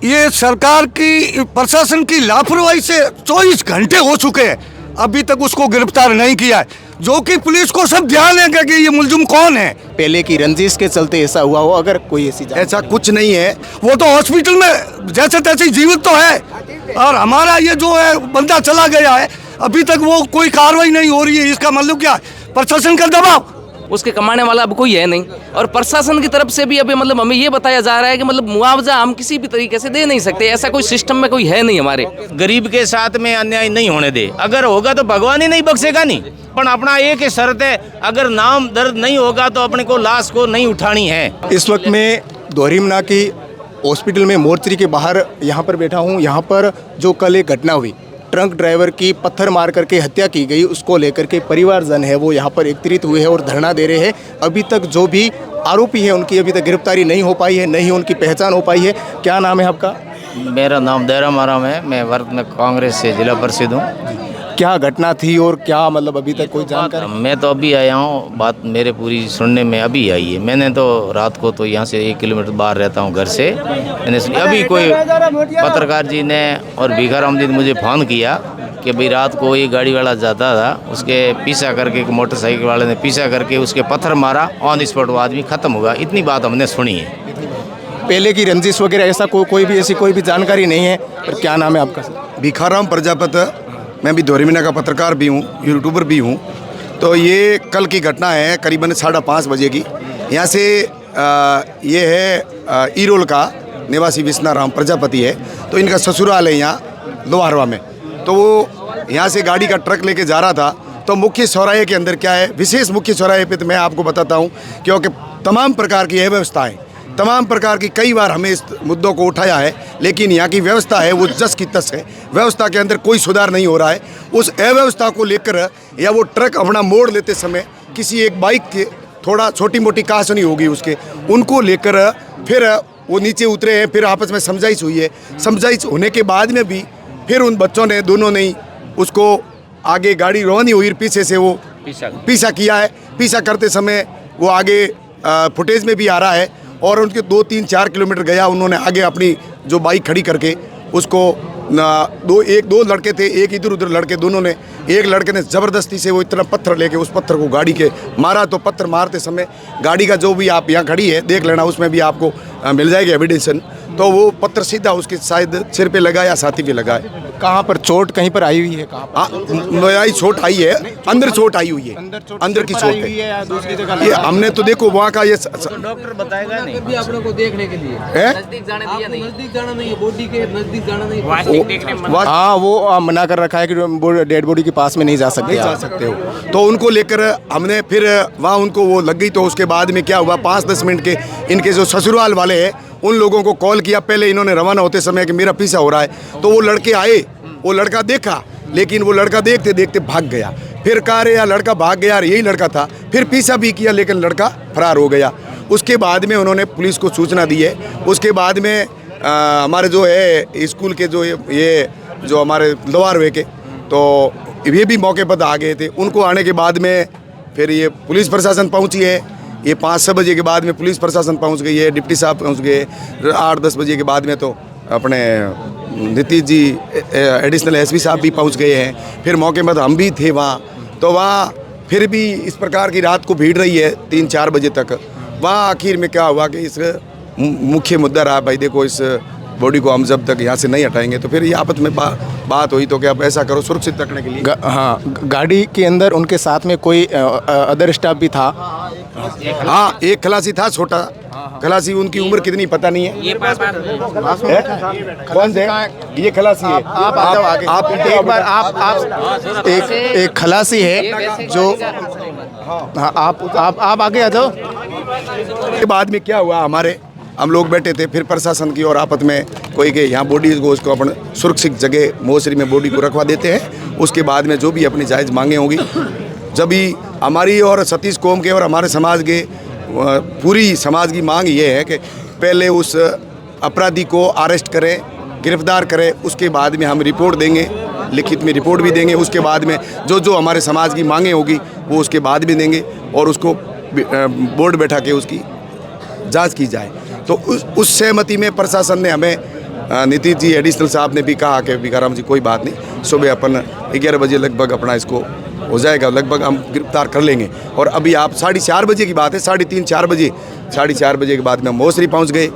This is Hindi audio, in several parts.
ये सरकार की प्रशासन की लापरवाही से 24 घंटे हो चुके हैं, अभी तक उसको गिरफ्तार नहीं किया है, जो कि पुलिस को सब ध्यान है कि ये मुलजिम कौन है। पहले की रंजिश के चलते ऐसा हुआ हो, अगर कोई ऐसा कुछ नहीं है, वो तो हॉस्पिटल में जैसे तैसे जीवित तो है, और हमारा ये जो है बंदा चला गया है, अभी तक वो कोई कार्रवाई नहीं हो रही है। इसका मतलब क्या है? प्रशासन का दबाव। उसके कमाने वाला अब कोई है नहीं, और प्रशासन की तरफ से भी अभी मतलब हमें ये बताया जा रहा है कि मतलब मुआवजा हम किसी भी तरीके से दे नहीं सकते, ऐसा कोई सिस्टम में कोई है नहीं हमारे। गरीब के साथ में अन्याय नहीं होने दे, अगर होगा तो भगवान ही नहीं बख्शेगा नहीं, पर अपना एक ही शर्त है, अगर नाम दर्द नहीं होगा तो अपने को लाश को नहीं उठानी है। इस वक्त मैं दोहरीमना की हॉस्पिटल में मोर्चरी के बाहर यहाँ पर बैठा हूँ। यहाँ पर जो कल एक घटना हुई, ट्रक ड्राइवर की पत्थर मार करके हत्या की गई, उसको लेकर के परिवारजन है वो यहाँ पर एकत्रित हुए हैं और धरना दे रहे हैं। अभी तक जो भी आरोपी है उनकी अभी तक गिरफ्तारी नहीं हो पाई है, नहीं उनकी पहचान हो पाई है। क्या नाम है आपका? मेरा नाम दैराम आराम है, मैं वर्त में कांग्रेस से जिला परिषद हूँ। क्या घटना थी और क्या मतलब अभी तक कोई जानकारी? मैं तो अभी आया हूँ, बात मेरे पूरी सुनने में अभी आई है। मैंने तो रात को तो यहाँ से 1 किलोमीटर बाहर रहता हूँ घर से, मैंने अभी कोई पत्रकार जी ने और भिखाराम जी ने मुझे फ़ोन किया कि भाई रात को ये गाड़ी वाला जाता था, उसके पीछा करके एक मोटरसाइकिल वाले ने पीछा करके उसके पत्थर मारा, ऑन स्पॉट वो आदमी ख़त्म होगा। इतनी बात हमने सुनी है। पहले की रंजिश वगैरह ऐसा कोई भी ऐसी कोई भी जानकारी नहीं है। पर क्या नाम है आपका? भिखाराम प्रजापति, मैं भी दोहरीमना का पत्रकार भी हूँ, यूट्यूबर भी हूँ। तो ये कल की घटना है करीबन 5:30 बजे की। यहाँ से ये है ईरोल का निवासी विश्वनाराम प्रजापति है, तो इनका ससुराल है यहाँ लोहारवा में। तो वो यहाँ से गाड़ी का ट्रक लेके जा रहा था, तो मुख्य चौराहे के अंदर क्या है, विशेष मुख्य चौराहे पे तो मैं आपको बताता हूँ, क्योंकि तमाम प्रकार की अव्यवस्थाएँ, तमाम प्रकार की कई बार हमें इस मुद्दों को उठाया है, लेकिन यहाँ की व्यवस्था है वो जस की तस है। व्यवस्था के अंदर कोई सुधार नहीं हो रहा है। उस अव्यवस्था को लेकर या वो ट्रक अपना मोड़ लेते समय किसी एक बाइक के थोड़ा छोटी मोटी कहासुनी होगी उसके, उनको लेकर फिर वो नीचे उतरे हैं, फिर आपस में समझाइश हुई है। समझाइश होने के बाद में भी फिर उन बच्चों ने दोनों ने उसको आगे गाड़ी रवानी हुई, पीछे से वो पीछा किया है। पीछा करते समय वो आगे फुटेज में भी आ रहा है, और उनके 2-3-4 किलोमीटर गया, उन्होंने आगे अपनी जो बाइक खड़ी करके उसको दो लड़के थे, एक इधर उधर लड़के, दोनों ने, एक लड़के ने ज़बरदस्ती से वो इतना पत्थर लेके उस पत्थर को गाड़ी के मारा। तो पत्थर मारते समय गाड़ी का जो भी आप यहाँ खड़ी है देख लेना, उसमें भी आपको मिल जाएगी एविडेंसन। तो वो पत्थर सीधा उसके शायद सिर पे लगा या छाती पे लगा है। कहाँ पर चोट कहीं पर आई हुई है? कहाँ पर चोट आई है? अंदर चोट आई हुई है, अंदर की चोट है। दूसरी जगह ये हमने तो देखो वहाँ का ये डॉक्टर बताएगा नहीं भी आप लोगों को देखने के लिए नजदीक जाने दिया नहीं, नजदीक जाना नहीं है, बॉडी के नजदीक जाना नहीं। हाँ, वो मना कर रखा है कि डेड बॉडी के पास में नहीं जा सकते हो। तो उनको लेकर हमने फिर वहाँ उनको वो लग गई। तो उसके बाद में क्या हुआ, 5-10 मिनट के इनके जो ससुराल वाले हैं उन लोगों को कॉल किया पहले इन्होंने रवाना होते समय कि मेरा पीछा हो रहा है। तो वो लड़के आए, वो लड़का देखा, लेकिन वो लड़का देखते देखते भाग गया। फिर कह रहे यार लड़का भाग गया, यार यही लड़का था। फिर पीछा भी किया, लेकिन लड़का फरार हो गया। उसके बाद में उन्होंने पुलिस को सूचना दी है। उसके बाद में हमारे जो है स्कूल के जो ये जो हमारे लोहारवे के, तो ये भी मौके पर आ गए थे। उनको आने के बाद में फिर ये पुलिस प्रशासन पहुंची है। ये 5-6 बजे के बाद में पुलिस प्रशासन पहुंच गई है, डिप्टी साहब पहुंच गए। 8-10 बजे के बाद में तो अपने नीतीश जी एडिशनल एसपी साहब भी पहुंच गए हैं। फिर मौके पर हम भी थे वहाँ। तो वहाँ फिर भी इस प्रकार की रात को भीड़ रही है 3-4 बजे तक। वहाँ आखिर में क्या हुआ कि इस मुख्य मुद्दा रहा, भाई देखो इस बॉडी को हम जब तक यहाँ से नहीं हटाएंगे, तो फिर ये आपस में बात हुई तो कि आप ऐसा करो सुरक्षित रखने के लिए। हाँ, गाड़ी के अंदर उनके साथ में कोई अदर स्टाफ भी था? हाँ, एक खलासी था, छोटा खलासी। उनकी उम्र कितनी पता नहीं है। कौन से? ये खलासी है। आप एक बार आप एक खलासी है जो, हाँ, आप आगे आ जाओ। के बाद में क्या हुआ, हम लोग बैठे थे, फिर प्रशासन की और आपस में कोई के यहाँ बॉडी को उसको अपन सुरक्षित जगह मोसरी में बॉडी को रखवा देते हैं। उसके बाद में जो भी अपनी जायज़ मांगे होंगी, जब भी हमारी और सतीश कौम के और हमारे समाज के पूरी समाज की मांग ये है कि पहले उस अपराधी को अरेस्ट करें, गिरफ्तार करें। उसके बाद में हम रिपोर्ट देंगे, लिखित में रिपोर्ट भी देंगे। उसके बाद में जो हमारे समाज की मांगे होगी वो उसके बाद भी देंगे, और उसको बोर्ड बैठा के उसकी जांच की जाए। तो उस सहमति में प्रशासन ने हमें नीतीश जी एडिशनल साहब ने भी कहा कि भिखाराम जी कोई बात नहीं, सुबह अपन 11 बजे लगभग अपना इसको हो जाएगा, लगभग हम गिरफ्तार कर लेंगे। और अभी आप 4:30 बजे की बात है, 3:30-4 बजे, 4:30 बजे के बाद में हम मोसरी पहुंच गए,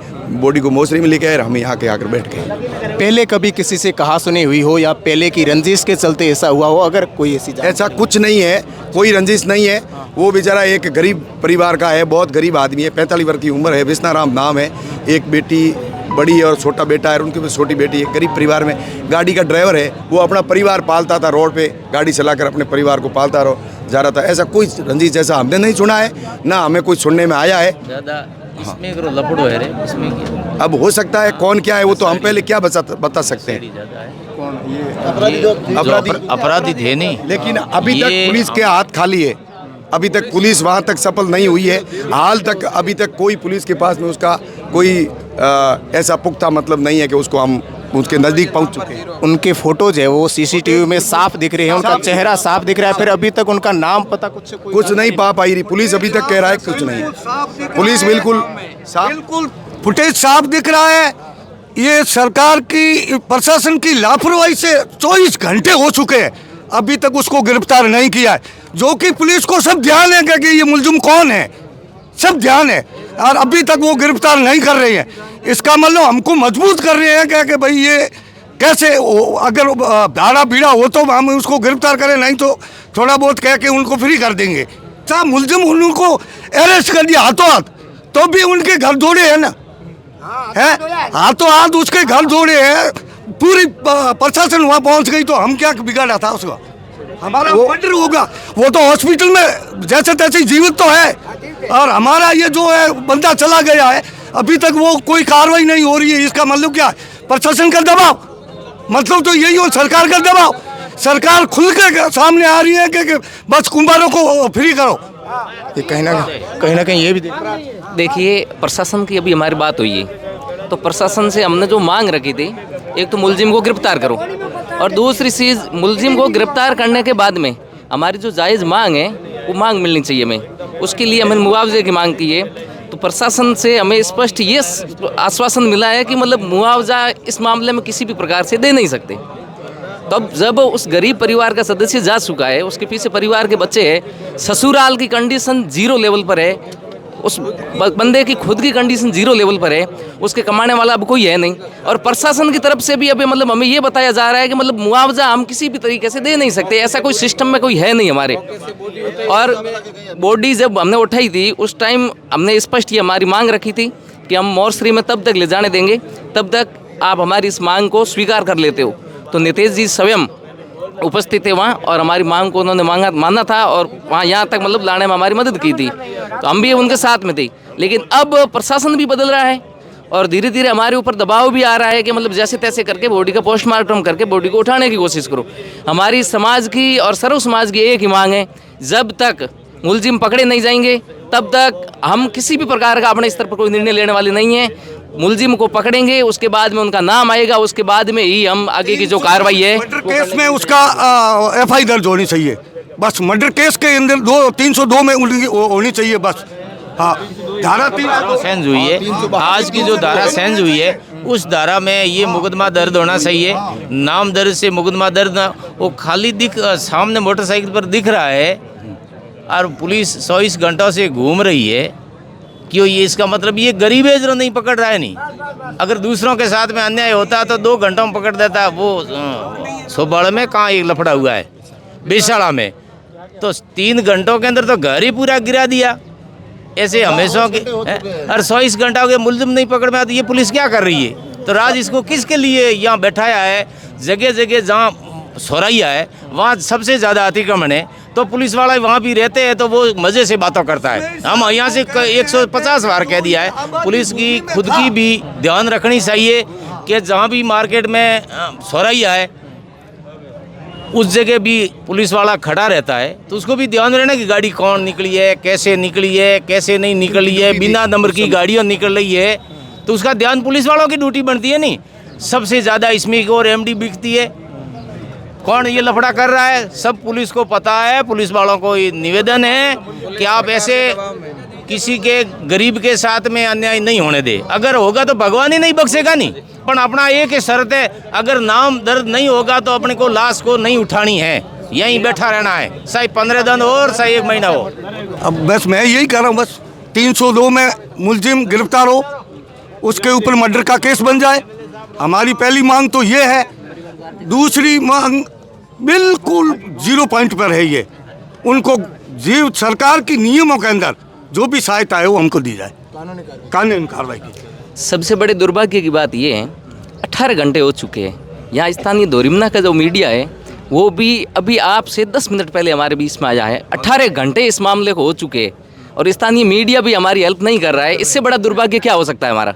बॉडी को मोसरी में लेके आए, हम यहाँ के आकर बैठ गए। पहले कभी किसी से कहा सुनी हुई हो या पहले की रंजिश के चलते ऐसा हुआ हो, अगर कोई ऐसी ऐसा कुछ नहीं है, कोई रंजिश नहीं है। वो बेचारा एक गरीब परिवार का है, बहुत गरीब आदमी है, 45 वर्ष की उम्र है, विष्णाराम नाम है, एक बेटी बड़ी और छोटा बेटा है, उनकी भी छोटी बेटी है। गरीब परिवार में गाड़ी का ड्राइवर है, वो अपना परिवार पालता था, रोड पे गाड़ी चलाकर अपने परिवार को पालता जा रहा था। ऐसा कोई रंजिश जैसा हमने नहीं सुना है, ना हमें कुछ सुनने में आया है। ज़्यादा इसमें करो लपड़ो है रे, इसमें क्या अब हो सकता है कौन क्या है वो तो हम पहले क्या बता सकते हैं। ज़्यादा है, अपराधी अपराधी थे नहीं, लेकिन अभी तक ये- पुलिस के हाथ खाली है, अभी तक पुलिस वहाँ तक सफल नहीं हुई है। हाल तक अभी तक कोई पुलिस के पास में उसका कोई ऐसा पुख्ता मतलब नहीं है कि उसको हम उसके नज़दीक पहुँच चुके हैं। उनके फोटोज है वो सीसीटीवी में साफ दिख रहे हैं, उनका चेहरा साफ दिख रहा है, फिर अभी तक उनका नाम पता कुछ नहीं पा पाई रही पुलिस, अभी तक कह रहा है कुछ नहीं। पुलिस बिल्कुल साफ, बिल्कुल फुटेज साफ दिख रहा है। ये सरकार की प्रशासन की लापरवाही से 24 घंटे हो चुके हैं, अभी तक उसको गिरफ्तार नहीं किया है। जो कि पुलिस को सब ध्यान है कि ये मुलजिम कौन है, सब ध्यान है, और अभी तक वो गिरफ्तार नहीं कर रही है। इसका मतलब हमको मजबूत कर रहे हैं कि भाई ये कैसे अगर भाड़ा भीड़ा हो तो हम उसको गिरफ्तार करें, नहीं तो थोड़ा बहुत कह के उनको फ्री कर देंगे। सब मुलजिम उनको अरेस्ट कर दिया हाथों हाथ, तो भी उनके घर दौड़े हैं ना, है हाथों हाथ उसके घर दौड़े हैं। पूरी प्रशासन वहाँ पहुँच गई तो हम क्या बिगाड़ा था उसका, हमारा मर्डर होगा। वो तो हॉस्पिटल में जैसे तैसे जीवित तो है, और हमारा ये जो है बंदा चला गया है, अभी तक वो कोई कार्रवाई नहीं हो रही है। इसका मतलब क्या है? प्रशासन का दबाव, मतलब तो यही हो, सरकार का दबाव। सरकार खुल के सामने आ रही है कि बस कुंभारों को फ्री करो। ये कहीं ना कहीं ये भी देखिए, प्रशासन की अभी हमारी बात हुई है, तो प्रशासन से हमने जो मांग रखी थी, एक तो मुलजिम को गिरफ्तार करो, और दूसरी चीज़ मुलजिम को गिरफ्तार करने के बाद में हमारी जो जायज़ मांग है वो मांग मिलनी चाहिए हमें। उसके लिए हमने मुआवजे की मांग की है, तो प्रशासन से हमें स्पष्ट ये आश्वासन मिला है कि मतलब मुआवजा इस मामले में किसी भी प्रकार से दे नहीं सकते। तब जब उस गरीब परिवार का सदस्य जा चुका है, उसके पीछे परिवार के बच्चे हैं, ससुराल की कंडीशन 0 लेवल पर है, उस बंदे की खुद की कंडीशन 0 लेवल पर है, उसके कमाने वाला अब कोई है नहीं, और प्रशासन की तरफ से भी अभी मतलब हमें ये बताया जा रहा है कि मतलब मुआवजा हम किसी भी तरीके से दे नहीं सकते, ऐसा कोई सिस्टम में कोई है नहीं हमारे। और बॉडी जब हमने उठाई थी उस टाइम हमने स्पष्ट ये हमारी मांग रखी थी कि हम मोर्चरी में तब तक ले जाने देंगे तब तक आप हमारी इस मांग को स्वीकार कर लेते हो। तो नीतीश जी स्वयं उपस्थित थे वहाँ, और हमारी मांग को उन्होंने माना था, और वहाँ यहाँ तक मतलब लाने में हमारी मदद की थी, तो हम भी उनके साथ में थे। लेकिन अब प्रशासन भी बदल रहा है, और धीरे धीरे हमारे ऊपर दबाव भी आ रहा है कि मतलब जैसे तैसे करके बॉडी का पोस्टमार्टम करके बॉडी को उठाने की कोशिश करो। हमारी समाज की और सर्व समाज की एक ही मांग है, जब तक मुलजिम पकड़े नहीं जाएंगे तब तक हम किसी भी प्रकार का अपने स्तर पर कोई निर्णय लेने वाले नहीं हैं। मुलजिम को पकड़ेंगे, उसके बाद में उनका नाम आएगा, उसके बाद में ही हम आगे की जो कार्रवाई है। मर्डर केस में उसका FI दर्ज होनी चाहिए, बस मर्डर केस के अंदर 302 में उनकी होनी चाहिए बस। हाँ, धारा 302 सेंस हुई है, आज की जो धारा सेंस हुई है उस धारा में ये मुकदमा दर्ज होना चाहिए। नाम दर्ज से मुकदमा दर्ज ना, वो खाली सामने मोटरसाइकिल पर दिख रहा है और पुलिस 24 घंटों से घूम रही है। क्यों? ये इसका मतलब ये गरीब है जो नहीं पकड़ रहा है। नहीं, अगर दूसरों के साथ में अन्याय होता तो 2 घंटों में पकड़ देता। वो सोबाड़ में कहाँ एक लफड़ा हुआ है, बेशाला में, तो 3 घंटों के अंदर तो घर ही पूरा गिरा दिया। ऐसे हमेशा के और 24 घंटा हो गए मुलजिम नहीं पकड़ में आती, ये पुलिस क्या कर रही है? तो राज इसको किसके लिए यहाँ बैठाया है? जगह जगह जहाँ सोरैया है वहाँ सबसे ज़्यादा अतिक्रमण है, तो पुलिस वाला वहाँ भी रहते हैं तो वो मज़े से बातों करता है। हम यहाँ से 150 बार कह दिया है, पुलिस की खुद की भी ध्यान रखनी चाहिए कि जहाँ भी मार्केट में सोरैया है उस जगह भी पुलिस वाला खड़ा रहता है, तो उसको भी ध्यान रहना कि गाड़ी कौन निकली है, कैसे निकली है, कैसे नहीं निकली है। बिना नंबर की गाड़ियाँ निकल रही है तो उसका ध्यान पुलिस वालों की ड्यूटी बनती है। नहीं, सबसे ज़्यादा स्मिक और MD बिकती है। कौन ये लफड़ा कर रहा है सब पुलिस को पता है। पुलिस वालों को निवेदन है कि आप ऐसे किसी के गरीब के साथ में अन्याय नहीं होने दे। अगर होगा तो भगवान ही नहीं बख्शेगा। नहीं, पर अपना एक ही शर्त है, अगर नाम दर्द नहीं होगा तो अपने को लाश को नहीं उठानी है, यहीं बैठा रहना है, चाहे 15 दिन और चाहे 1 महीना हो। अब बस मैं यही कह रहा हूँ, बस 302 में मुलजिम गिरफ्तार हो, उसके ऊपर मर्डर का केस बन जाए। हमारी पहली मांग तो ये है। दूसरी मांग बिल्कुल 0 पॉइंट पर है, ये उनको जीव सरकार की नियमों के अंदर जो भी सहायता है वो हमको दी जाए, कानूनी कार्रवाई की। सबसे बड़े दुर्भाग्य की बात ये है, 18 घंटे हो चुके हैं। यहाँ स्थानीय दोरिमना का जो मीडिया है वो भी अभी आपसे 10 मिनट पहले हमारे बीच में आया है। 18 घंटे इस मामले को हो चुके हैं और स्थानीय मीडिया भी हमारी हेल्प नहीं कर रहा है। इससे बड़ा दुर्भाग्य क्या हो सकता है हमारा?